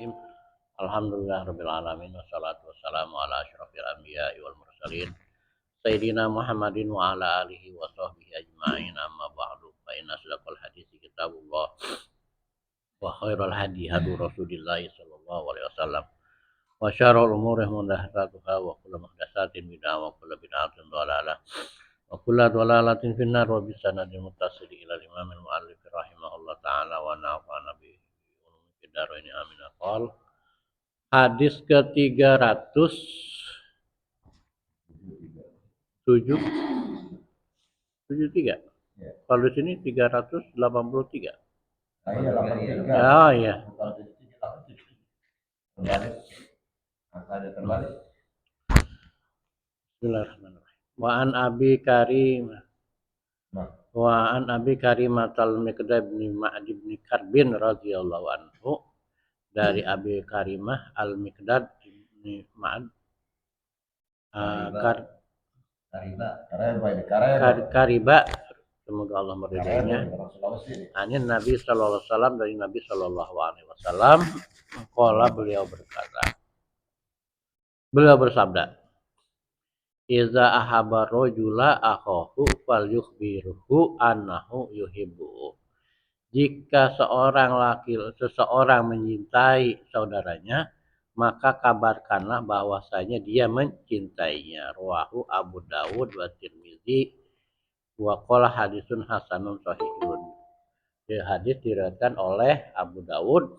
Bismillahirrahmanirrahim. Alhamdulillahirabbil alamin wassalatu wassalamu ala asyrofil anbiya'i wal mursalin sayyidina Muhammadin wa ala alihi wa sahbihi ajma'in amma ba'du fa inna asdaqal haditsi kitabullah wa khairal hadi hadi Rasulillah sallallahu alaihi wasallam wa syarrul umuri muhdatsatuha wa kullu muhdatsatin bid'ah wa kullu bid'atin dhalalah wa kullu dhalalatin finnar wa bisanadil muttasil ila imamil muallif rahimahullah taala wa nafa'ana bi ini amin. Qol hadis ke-373. Kalau di sini 383. Oh iya. Bismillahirrahmanirrahim. Wa an Abi Karim al-Miqdad bin Ma'ad bin Karbin radhiyallahu anhu, dari Abi Karimah al-Miqdad bin Ma'ad Kariba, semoga Allah meridainya. Anin Nabi sallallahu alaihi wasallam, dari Nabi sallallahu alaihi wasallam, qala, beliau bersabda, iza ahaba rajula akhahu falyukhbirhu annahu yuhibbu. Jika seseorang mencintai saudaranya, maka kabarkanlah bahwasanya dia mencintainya. Rawahu Abu Dawud wa Tirmizi wa qala hadisun hasanun sahihun. Hadis diriwayatkan oleh Abu Dawud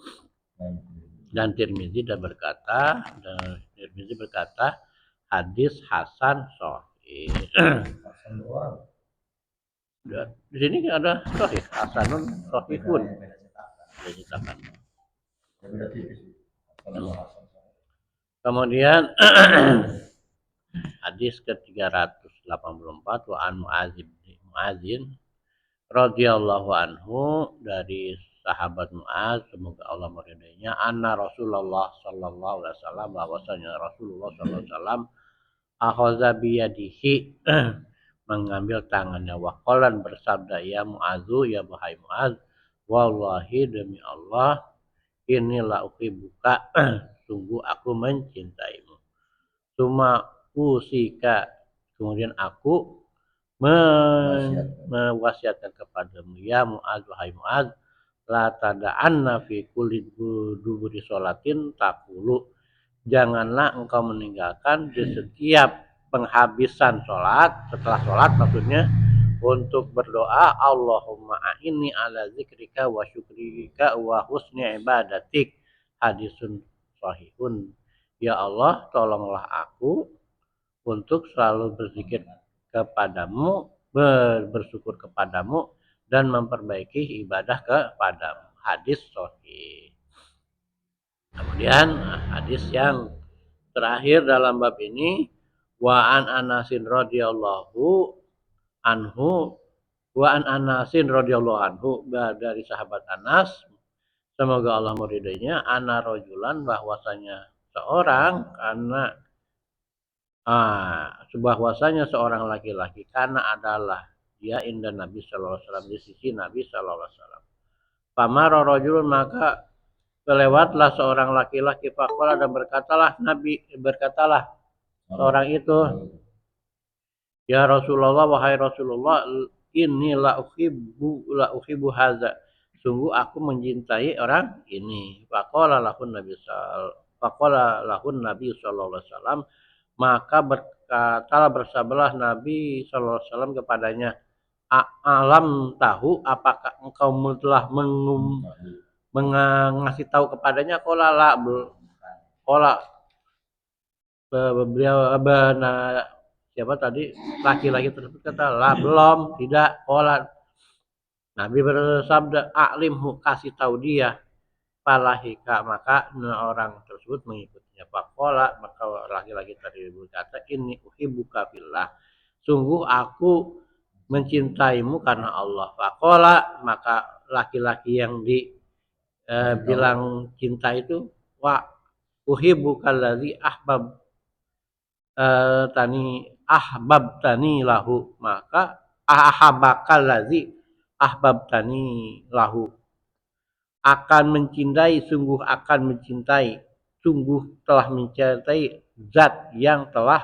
dan Tirmizi berkata hadis hasan sahih. Di sini ada sahih, hasanun sahihun. Kemudian hadis ke-384, wa an Mu'adzin radhiyallahu anhu, dari sahabat Mu'adz, semoga Allah meridainya, anna Rasulullah sallallahu alaihi wasallam, bahwasanya Rasulullah sallallahu alaihi wasallam akhadha biyadihi, mengambil tangannya, waqalan, bersabda, ya Mu'adzu, ya wahai Mu'adz, wallahi, demi Allah, inilah uhibbuka, sungguh aku mencintaimu. Suma usika, kemudian aku mewasiatkan kepadamu, ya Mu'adz, wahai Mu'adz, la tada'anna fi kulli duburi sholatin taqulu, janganlah engkau meninggalkan di setiap penghabisan sholat, setelah sholat maksudnya, untuk berdoa, Allahumma a'inni ala zikrika wa syukrika wa husni ibadatik. Hadisun sahihun. Ya Allah, tolonglah aku untuk selalu berzikir kepadamu, bersyukur kepadamu, dan memperbaiki ibadah kepadamu. Hadis sahih. Kemudian hadis yang terakhir dalam bab ini, wa an Anasin radhiyallahu anhu, dari sahabat Anas, semoga Allah meridainya, ana rajulan, bahwasanya seorang laki-laki, karena adalah dia inda Nabi sallallahu alaihi wasallam, di sisi Nabi sallallahu alaihi wasallam. Famara rajulun, maka kelewatlah seorang laki-laki, faqala, dan berkatalah seorang itu, ya Rasulullah, wahai Rasulullah, inni la uhibbu hadza, sungguh aku mencintai orang ini. Faqala lahun Nabi sallallahu alaihi wasallam, maka bersabdalah Nabi sallallahu alaihi wasallam kepadanya, alam tahu, apakah engkau telah mengasih tahu kepadanya? Beliau siapa tadi laki-laki tersebut kata, la, belum, tidak. Nabi bersabda, a'limhu, kasih tahu dia. Falahika, maka orang tersebut mengikutinya. Faqala, maka laki-laki tadi berkata, inni uhibbuka fillah, sungguh aku mencintaimu karena Allah. Faqala, maka laki-laki yang bilang cinta itu, wa uhibbukal ladzi ahbabtani lahu, maka ahabakal ladzi ahbabtani lahu, akan mencintai, sungguh telah mencintai zat yang telah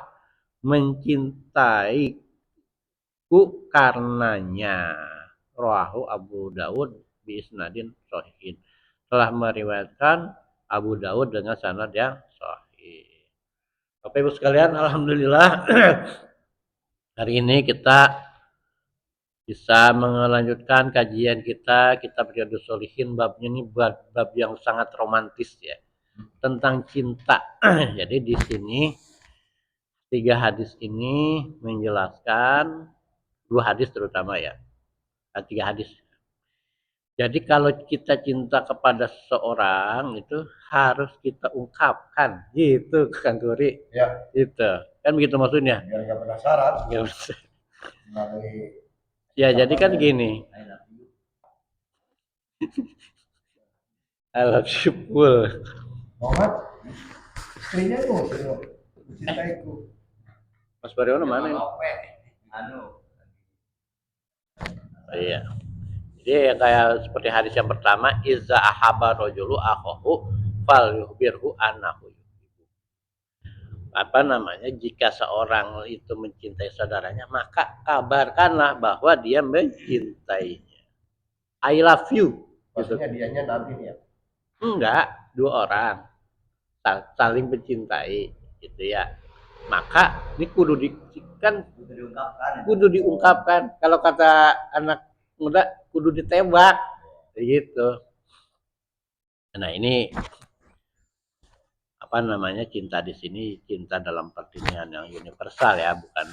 mencintaiku karenanya. Rawahu Abu Dawud bi isnadin shahihin. Telah meriwayatkan Abu Dawud dengan sanad yang sahih. Bapak Ibu sekalian, alhamdulillah hari ini kita bisa melanjutkan kajian kita kitab Riyadhus Shalihin. Babnya ini bab yang sangat romantis ya, tentang cinta. Jadi di sini 3 hadis ini menjelaskan, 2 hadis terutama ya, 3 hadis. Jadi kalau kita cinta kepada seseorang itu harus kita ungkapkan, gitu Kang Gori. Ya. Gitu. Kan begitu maksudnya. Biar nggak penasaran. Ya jadi kan gini. I love you full. Muhammad, istrinya tuh, cintaiku. Mas Baryono mana ini? Anu. Oh, iya. Jadi kayak seperti hadis yang pertama, iza ahaba rajulu akhahu fal yuhbirhu annahu. Apa namanya? Jika seorang itu mencintai saudaranya, maka kabarkanlah bahwa dia mencintainya. I love you. Maksudnya dianya Nabi nih ya? Enggak, 2 orang saling mencintai gitu ya. Maka ini kudu diungkapkan. Kalau kata anak muda kudu ditembak gitu. Nah, ini apa namanya, cinta di sini cinta dalam pengertian yang universal ya, bukan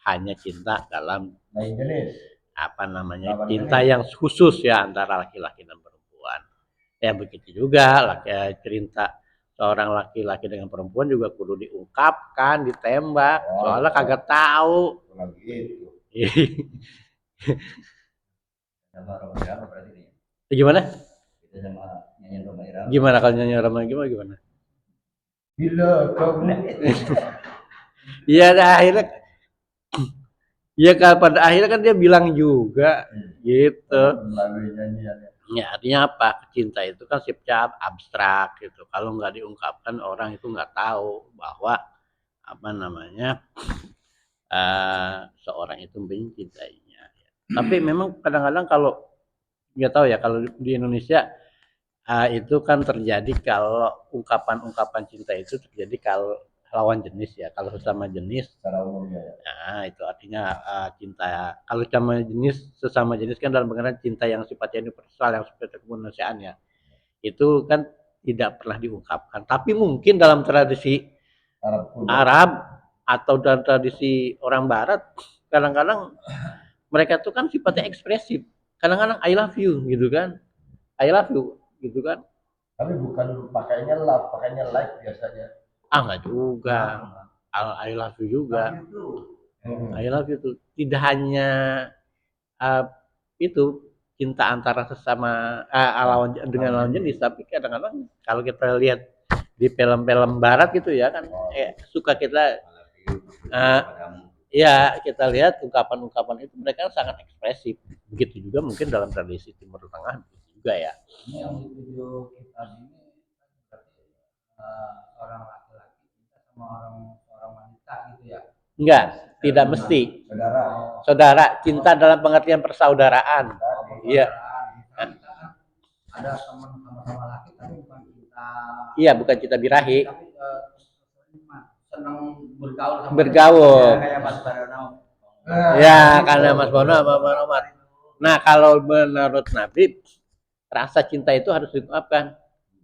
hanya cinta dalam jenis. Apa namanya, cinta yang khusus ya antara laki-laki dan perempuan. Ya begitu juga cinta seorang laki-laki dengan perempuan juga kudu diungkapkan, ditembak. Soalnya kagak tahu. Gimana? Gimana kalau nyanyi Roma gimana? Bila kamu. Iya, akhirnya. Iya, pada akhirnya kan dia bilang juga gitu. Ya artinya apa? Cinta itu kan sifatnya abstrak gitu. Kalau nggak diungkapkan orang itu nggak tahu bahwa apa namanya seorang itu mencintainya. Tapi memang kadang-kadang kalau nggak tahu ya, kalau di Indonesia itu kan terjadi kalau ungkapan-ungkapan cinta itu terjadi kalau lawan jenis ya. Kalau sesama jenis secara umumnya ya. Nah, itu artinya cinta. Kalau sesama jenis kan dalam pengertian cinta yang sifatnya universal, yang sifatnya kemanusiaan ya. Itu kan tidak pernah diungkapkan. Tapi mungkin dalam tradisi Arab atau dalam tradisi orang Barat, kadang-kadang mereka tuh kan sifatnya ekspresif. Kadang-kadang I love you gitu kan. I love you gitu kan. Tapi bukan pakainya love, pakainya like biasanya. Enggak juga. I love you juga. I love you tuh tidak hanya itu cinta antara sesama dengan lawan jenis, tapi kadang-kadang kalau kita lihat di film-film Barat gitu ya kan, suka kita ya kita lihat ungkapan-ungkapan itu mereka sangat ekspresif. Begitu juga mungkin dalam tradisi Timur Tengah juga ya. Ini yang di video kita ini berarti orang laki-laki cinta sama orang wanita gitu ya? Enggak, tidak mesti. Saudara, cinta dalam pengertian persaudaraan. Iya. Ada teman sama-sama laki tapi bukan cinta. Iya, bukan cinta birahi. Tapi senang bergaul sama bergaul. Ya, kayak Mas Baryono. Ya, karena Mas Bono sama Bang Omar. Nah, kalau menurut Nabi, rasa cinta itu harus diungkapkan.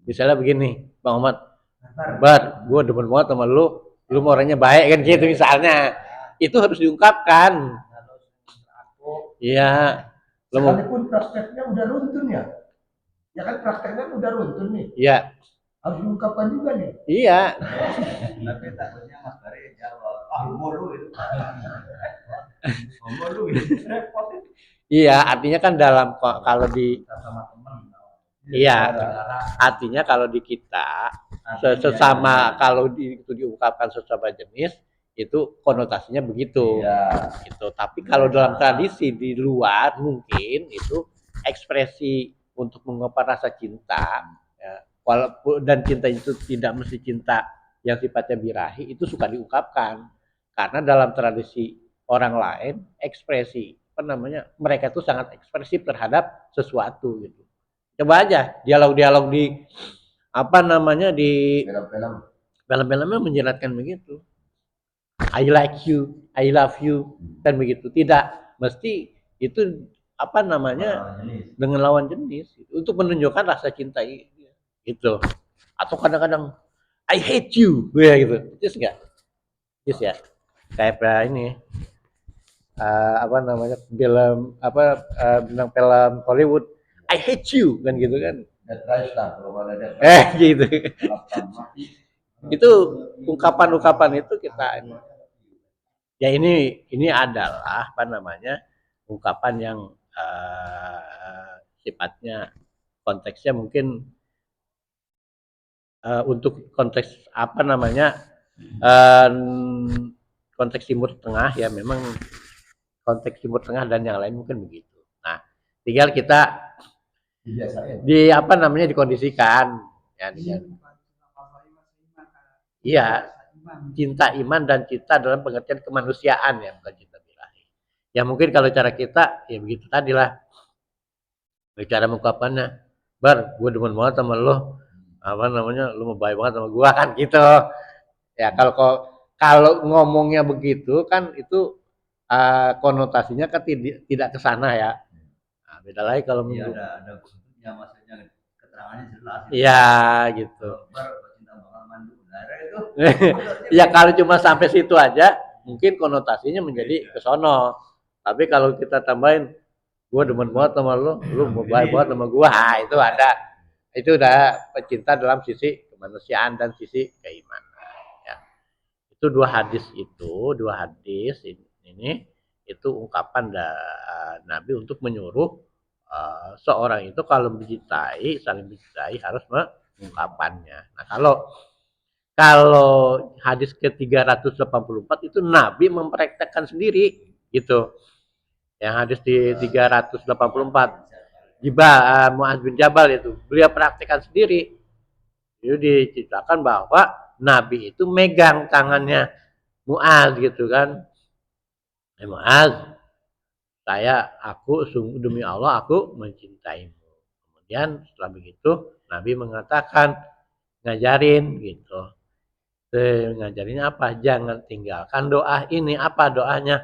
Misalnya begini, Bang Omar, Bar, gue demen banget sama lu orangnya baik kan gitu misalnya. Itu harus diungkapkan. Iya. Sekalipun prakteknya udah runtun ya. Ya kan prakteknya udah runtun nih. Iya. Harus diungkapkan juga nih. Iya. Tapi takutnya Mas Bari jawab, umur lu itu. Umur lu itu. Iya, artinya kan dalam kalau di sama teman. Iya. Artinya kalau di kita sesama kalau itu diungkapkan sesama jenis itu konotasinya begitu. Ya. Gitu. Tapi kalau dalam tradisi di luar mungkin itu ekspresi untuk mengungkapkan rasa cinta, ya, walaupun dan cinta itu tidak mesti cinta yang sifatnya birahi, itu suka diungkapkan karena dalam tradisi orang lain ekspresi apa namanya mereka itu sangat ekspresif terhadap sesuatu gitu. Coba aja dialog-dialog di apa namanya di Film-film. film-filmnya menjelaskan begitu. I like you, I love you, kan begitu. Tidak mesti itu apa namanya dengan lawan jenis untuk menunjukkan rasa cinta itu. Atau kadang-kadang I hate you, ya gitu. Terus enggak? Terus ya. Kayak ini apa namanya film apa bintang film Hollywood I hate you kan gitu kan. Dead Rise lah, kalau ada Dead Gitu. Itu ungkapan-ungkapan itu kita ya ini adalah apa namanya ungkapan yang sifatnya konteksnya mungkin untuk konteks apa namanya konteks Timur Tengah ya memang konteks Timur Tengah dan yang lain mungkin begitu. Nah, tinggal kita di apa namanya dikondisikan ya. Iya, cinta iman dan cinta dalam pengertian kemanusiaan ya bukan cinta birahi. Ya mungkin kalau cara kita ya begitu tadi lah. Bicara mengungkapkannya, bar, gue demen banget sama lo, apa namanya, lo mau baik banget sama gue kan gitu. Ya kalau ngomongnya begitu kan itu konotasinya kan tidak ke sana ya. Nah, beda lagi kalau ada bentuknya maksudnya keterangannya jelas. Iya gitu. Bar cinta bakal mandu udara itu. Ya kalau cuma sampai situ aja mungkin konotasinya menjadi ke sono. Tapi kalau kita tambahin gue demen banget sama lu mau baik banget sama gue, itu ada, itu udah pecinta dalam sisi kemanusiaan dan sisi keimanan. Ya. Itu dua hadis ini itu ungkapan Nabi untuk menyuruh seorang itu kalau mencintai, saling mencintai harus mengungkapkannya. Nah kalau hadis ke-384 itu Nabi mempraktekkan sendiri gitu. Yang hadis di 384 Muaz bin Jabal itu beliau praktekkan sendiri. Itu diceritakan bahwa Nabi itu megang tangannya Muaz gitu kan. Muaz, aku sungguh demi Allah aku mencintaimu. Kemudian setelah begitu Nabi mengatakan ngajarin gitu. Ngajarinnya apa? Jangan tinggalkan doa ini. Apa doanya?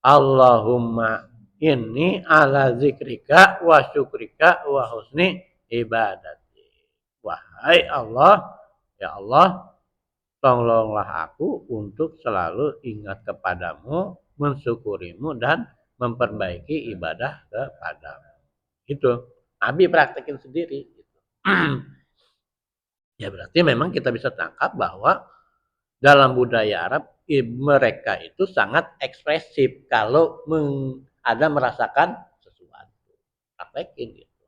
Allahumma inni ala zikrika wa syukrika wa husni ibadati. Wahai Allah, ya Allah, tolonglah aku untuk selalu ingat kepadamu, mensyukurimu dan memperbaiki ibadah kepadamu. Itu Nabi praktekin sendiri. Ya berarti memang kita bisa tangkap bahwa dalam budaya Arab mereka itu sangat ekspresif kalau ada merasakan sesuatu. Praktekin gitu.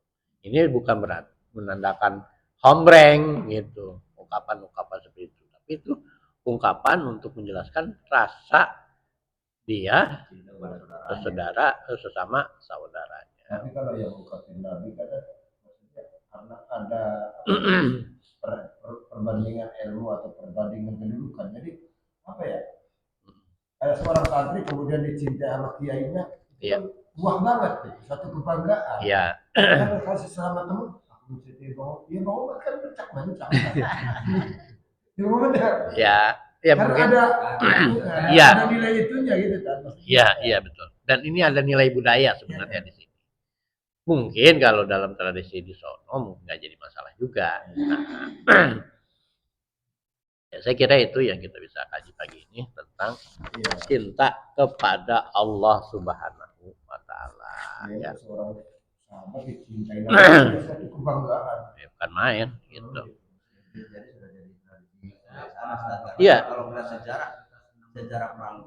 Ini bukan berat menandakan hombreng gitu, ungkapan-ungkapan seperti itu. Tapi itu ungkapan untuk menjelaskan rasa dia sesama saudaranya. Tapi kalau yang ungkapin Nabi kadang maksudnya karena ada perbandingan ilmu atau perbandingan kedudukan. Jadi apa ya? Kayak seorang santri kemudian dicintai sama kiainya, iya. Buah banget, satu kebanggaan. Iya. Karena kasih sama teman, aku mencintai Bang Omar kan mencak-mencak. Ya benar. Ya, ya karena mungkin ada nilai itunya gitu kan. Iya betul. Dan ini ada nilai budaya sebenarnya di sini. Mungkin kalau dalam tradisi di sono mungkin nggak jadi masalah juga. Nah, ya, saya kira itu yang kita bisa kaji pagi ini tentang cinta kepada Allah Subhanahu wa Ta'ala. Ya. Seorang sahabat dicintai Nabi satu kebanggaan. Ya, bukan main gitu. Iya. Kalau melihat sejarah perang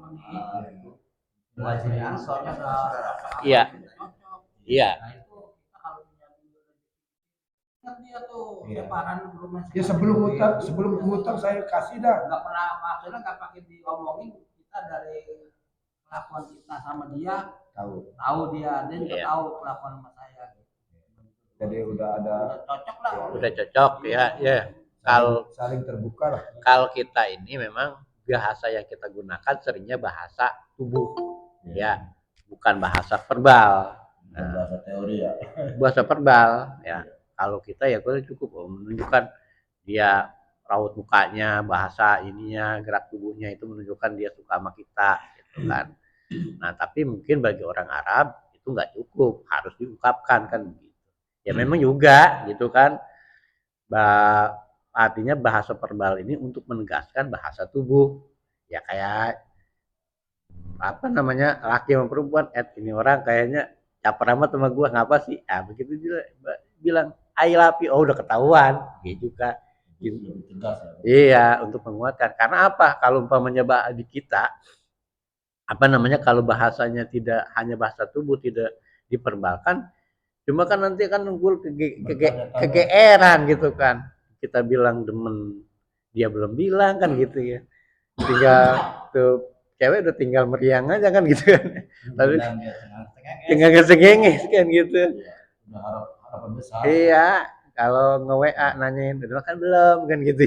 Muhajirin Ansor saudara. Iya. Iya. Dia tuh lebaran belum. Ya sebelum ngutang saya kasih dah. Nggak pernah maksudnya nggak pakai diomongin kita dari kelakuan kita sama dia tahu dia juga tahu kelakuan sama saya. Jadi udah ada cocok lah. Udah cocok ya. Kalau saling terbuka lah. kalau kita ini memang bahasa yang kita gunakan seringnya bahasa tubuh, ya, bukan bahasa verbal. Bahasa teori ya. Bahasa verbal, ya. Kalau kita ya cukup menunjukkan dia raut mukanya, bahasa ininya, gerak tubuhnya itu menunjukkan dia suka sama kita, gitu kan. Nah, tapi mungkin bagi orang Arab itu nggak cukup, harus diungkapkan kan begitu. Ya memang juga gitu kan. Artinya bahasa verbal ini untuk menegaskan bahasa tubuh. Ya kayak apa namanya, laki sama perempuan, ini orang kayaknya caper amat sama gua, ngapa sih? Ah begitu dia bilang I love you, oh udah ketahuan, gitu kan. Gitu. Tegas ya. Iya, untuk menguatkan. Karena apa? Kalau umpamanya di kita apa namanya, kalau bahasanya tidak hanya bahasa tubuh, tidak diperbalkan, cuma kan nanti kan nunggu kegeeran gitu kan. Kita bilang demen, dia belum bilang kan gitu ya. Tinggal tuh cewek udah tinggal meriang aja kan gitu kan. Tapi tinggal ngesengenges kan gitu. Udah harapan besar. Iya, kalau nge-WA nanyain udah makan belum kan gitu.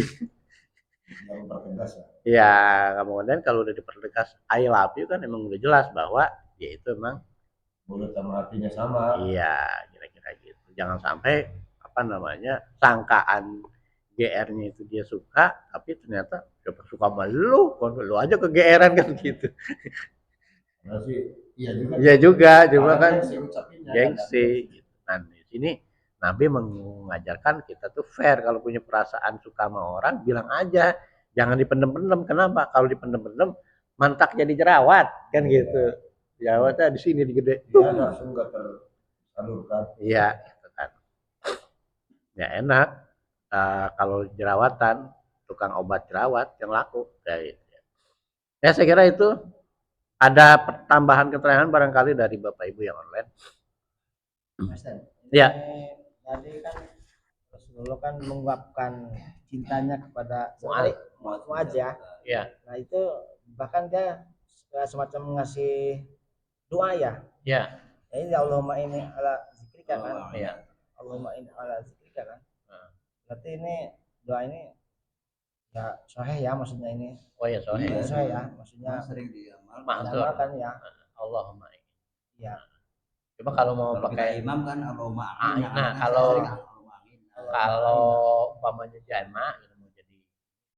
Yang bertegas ya. Iya, kemudian kalau udah dipertegas I love you kan emang udah jelas bahwa dia itu emang mulut sama hatinya sama. Iya, kira-kira gitu. Jangan sampai apa namanya, sangkaan GR-nya itu dia suka, tapi ternyata siapa suka sama lu, lu aja kegeeran kan gitu. Nah, sih, iya juga. Iya juga, cuma kan gengsi. gitu. Nah, di sini Nabi mengajarkan kita tuh fair, kalau punya perasaan suka sama orang bilang aja, jangan dipendem-pendem. Kenapa? Kalau dipendem-pendem mantak jadi jerawat kan gitu. Jerawatnya di sini digede. Iya, langsung nggak tersalurkan. Iya, gitu kan. Ya enak. Kalau jerawatan, tukang obat jerawat yang laku. Ya saya kira itu ada tambahan keterangan barangkali dari Bapak Ibu yang online. Mas Dan, Ya. tadi kan Rasulullah kan mengungkapkan cintanya kepada Mu'adz ya. Iya. Nah itu bahkan dia semacam ngasih doa ya. Iya. Ini Allahumma inni ala zikrika kan. Iya. Allahumma inni ala zikrika kan. Berarti ini doa ini ya sahih ya, maksudnya ini. Oh ya sahih. Sahih ya, maksudnya sering diamalkan. diamalkan ya. Allahumma. Iya. Coba kalau mau Kalau pakai kita imam kan Allahumma nah, kalau umpamanya jama gitu mau jadi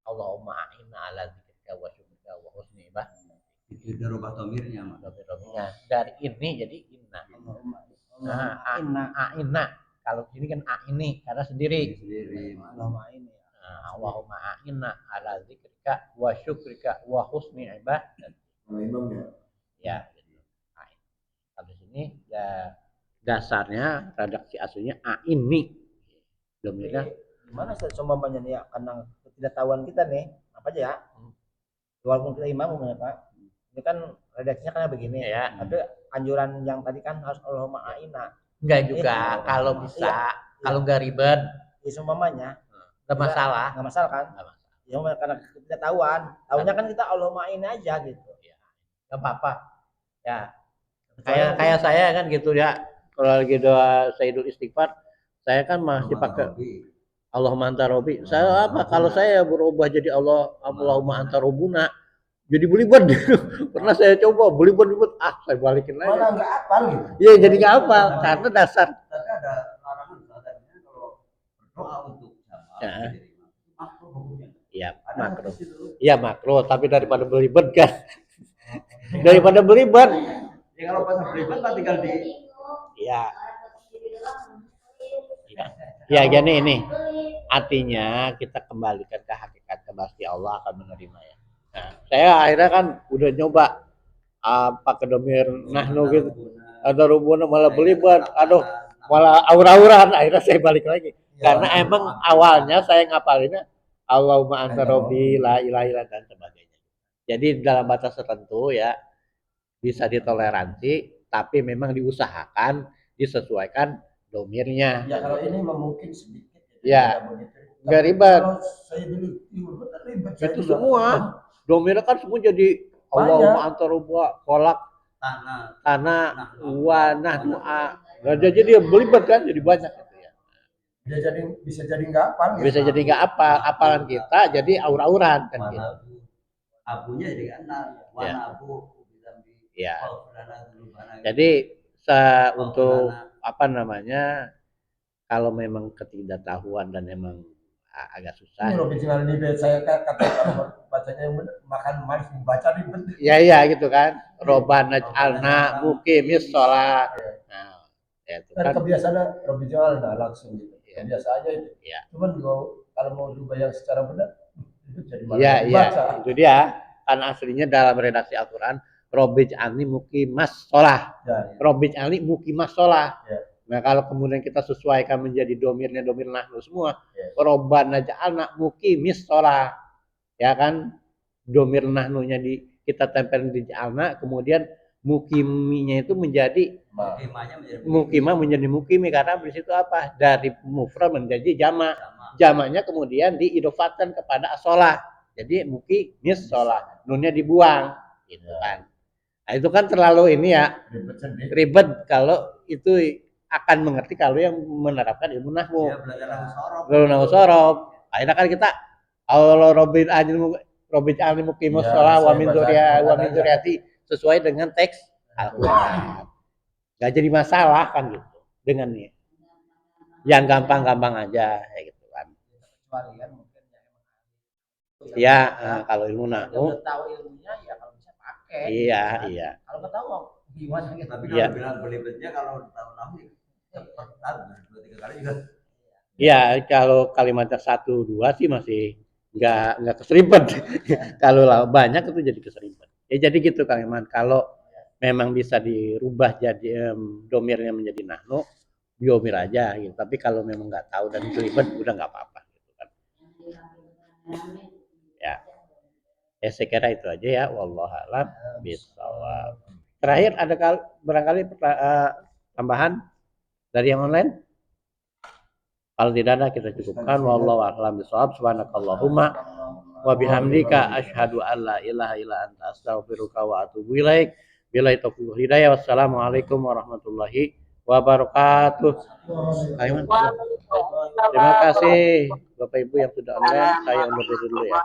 Allahumma a'inna ala dzikrika wa syukrika wa husni ibadatik. itu dirubah domirnya Mas. Dari ini jadi inna. A'inna. Kalau ini kan a'ini karena sendiri. Allahumma ini. Allahumma a'inna ala dzikrika wa syukrika wa husni ibadatik. Imamnya. Ya, gitu. Habis ini ya dasarnya redaksi aslinya a'ini. Domirnya gimana seumpamanya nih ya, karena ketidaktahuan kita nih apa aja ya, walaupun kita imam Pak, ini kan redaksinya kan begini ya. Tapi anjuran yang tadi kan harus Allahumma a'inna. Enggak juga, kalau bisa, kalau enggak ribet, ya seumpamanya enggak masalah. Enggak masalah kan? Enggak masalah. Ya karena ketidaktahuan, tahunya kan kita Allahumma a'inna aja gitu. Ya. Enggak apa-apa. Ya. Kayak saya kan gitu ya. Kalau lagi doa Sayyidul Istighfar, saya kan masih pakai Allahumma anta robbi. Saya apa? Kalau saya berubah jadi Allahumma anta robbuna, jadi belibet. Pernah saya coba belibet, saya balikin lagi. Malah nggak hafal gitu. Iya, jadi nggak hafal karena dasar. Tapi ada larangan katanya kalau berdoa untuk jamaah makruh hukumnya. Iya, makruh. Iya, makruh, tapi daripada belibet kan. Daripada belibet. Ya kalau pas belibet kan tinggal di Iya. Ya, jadi ini artinya kita kembalikan ke hakikat, pasti Allah akan menerima ya. Nah, saya akhirnya kan udah nyoba pakai domir nahnu gitu, ada rubuna malah belibet, aduh malah aura-auran, akhirnya saya balik lagi. Karena emang awalnya saya ngapalinnya Allahumma anta robbi la ilaha illa dan sebagainya. Jadi dalam batas tertentu ya bisa ditoleransi, tapi memang diusahakan disesuaikan domirnya. Ya kalau ini mungkin sedikit. Ya, nggak ribet. Kalau saya dulu ribet. Itu semua domirnya kan semua jadi Allahumma anta robba kolak tanah wa nahnu a. Jadi dia belibet kan jadi banyak gitu ya. bisa jadi nggak hafal ya. Bisa jadi nggak apal, apalan kita jadi aur-auran kan gitu. Abunya jadi enam, warna abu. Ya. Jadi untuk apa namanya, kalau memang ketidaktahuan dan memang agak susah. Ini original ini saya kata kalau bacanya yang benar makan manis dibaca ribet. Ya gitu kan. Robana alna mukimis sholat. Nah, ya itu Dan kan. kebiasaan original langsung gitu. Kebiasaannya itu. Ya. Cuman kalau mau diubah yang secara benar itu jadi malah dibaca. Itu dia. Kan aslinya dalam redaksi Al-Quran Robij ani mukimas sholah. Robij ani mukimas sholah. Nah kalau kemudian kita sesuaikan menjadi domirnya domir nahnu semua, Robana ja'alna mukimis sholah, ya kan, domir nahnunya kita tempelin di ja'alna, kemudian mukiminya itu menjadi mukimah menjadi mukimi, karena di situ apa, dari mufrad menjadi jamak, jamaknya kemudian diidofatkan kepada asolah, jadi mukimis sholah, nunnya dibuang, gitu kan. Nah, itu kan terlalu ini ya, ribet kalau itu akan mengerti kalau yang menerapkan ilmu nahwu. Ilmu nahwu sorob. Akhirnya kan kita Allah Robin Ani Muqimus Shalah wa min dzurriyyati sesuai dengan teks Al-Qur'an. Enggak jadi masalah kan gitu dengannya. Yang gampang-gampang aja kayak gitu kan. Ya, kalau ilmu nahwu tahu ilmunya ya kalau bisa pakai. Iya. Kalau enggak tahu gimana gitu. Tapi kalau bilang belibetnya kalau tahu nahwu cepat 2-3 kali juga. Iya, kalau kalimatnya 1-2 sih masih enggak keseribet. Kalau banyak itu jadi keseribet. Ya jadi gitu Kang Iman, kalau memang bisa dirubah jadi domirnya menjadi nahnu, diomir aja gitu. Tapi kalau memang enggak tahu dan seribet udah enggak apa-apa gitu kan. Ya. Ya saya kira itu aja ya, wallahu a'lam bishawab. Terakhir ada barangkali tambahan dari yang online? Kalau tidak ada kita cukupkan, wallahu a'lam bishawab. Subhanakallahumma wa bihamdika asyhadu an la ilaha illa anta astaghfiruka wa atubu ilaik. Billahi taufiq wal hidayah. Wassalamualaikum warahmatullahi wabarakatuh. Terima kasih Bapak Ibu yang sudah online. Saya undur diri dulu ya.